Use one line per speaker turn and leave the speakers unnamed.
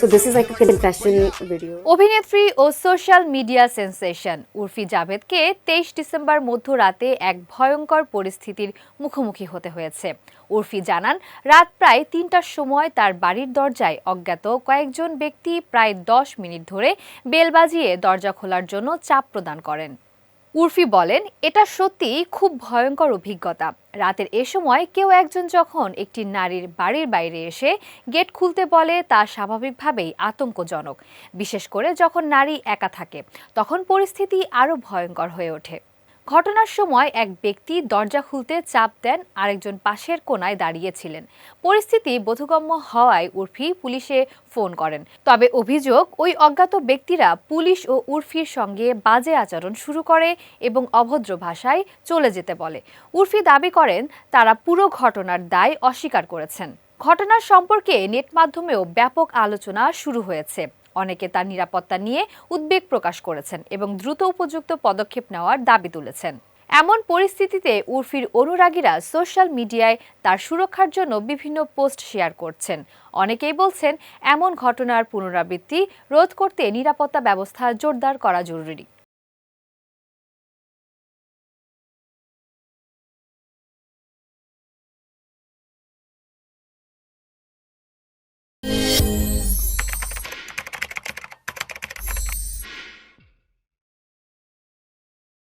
So this is like a confession video.
অভিনেত্রী ও social media sensation Urfi জাভেদকে 23 December মধ্যরাতে এক ভয়ঙ্কর পরিস্থিতির মুখোমুখি হতে হয়েছে। উর্ফি জানান, রাত প্রায় ৩টার সময় তার বাড়ির দরজায় অজ্ঞাত কয়েকজন ব্যক্তি প্রায় 10 মিনিট ধরে বেল বাজিয়ে দরজা খোলার জন্য চাপ প্রদান করেন। উর্ফি বলেন, এটা সত্যিই খুব ভয়ঙ্কর অভিজ্ঞতা। রাতের এ সময় কেউ একজন যখন একটি নারীর বাড়ির বাইরে এসে গেট খুলতে বলে তা স্বাভাবিকভাবেই আতঙ্কজনক, বিশেষ করে যখন নারী একা থাকে, তখন পরিস্থিতি আরও ভয়ঙ্কর হয়ে ওঠে। ঘটনার সময় এক ব্যক্তি দরজা খুলতে চাপ দেন, আরেকজন পাশের কোণায় দাঁড়িয়েছিলেন। পরিস্থিতি বোধগম্য হওয়ায় উর্ফি পুলিশে ফোন করেন। তবে অভিযোগ, ওই অজ্ঞাত ব্যক্তিরা পুলিশ ও উর্ফির সঙ্গে বাজে আচরণ শুরু করে এবং অভদ্র ভাষায় চলে যেতে বলে। উর্ফি দাবি করেন, তারা পুরো ঘটনার দায় অস্বীকার করেছেন। ঘটনার সম্পর্কে নেট মাধ্যমেও ব্যাপক আলোচনা শুরু হয়েছে। অনেকে তার নিরাপত্তা নিয়ে উদ্বেগ প্রকাশ করেছেন এবং দ্রুত উপযুক্ত পদক্ষেপ নেওয়ার দাবি তুলেছেন। এমন পরিস্থিতিতে উর্ফির অনুরাগীরা সোশ্যাল মিডিয়ায় তার সুরক্ষার জন্য বিভিন্ন পোস্ট শেয়ার করছেন। অনেকেই বলছেন, এমন ঘটনার পুনরাবৃত্তি রোধ করতে নিরাপত্তা ব্যবস্থা জোরদার করা জরুরি।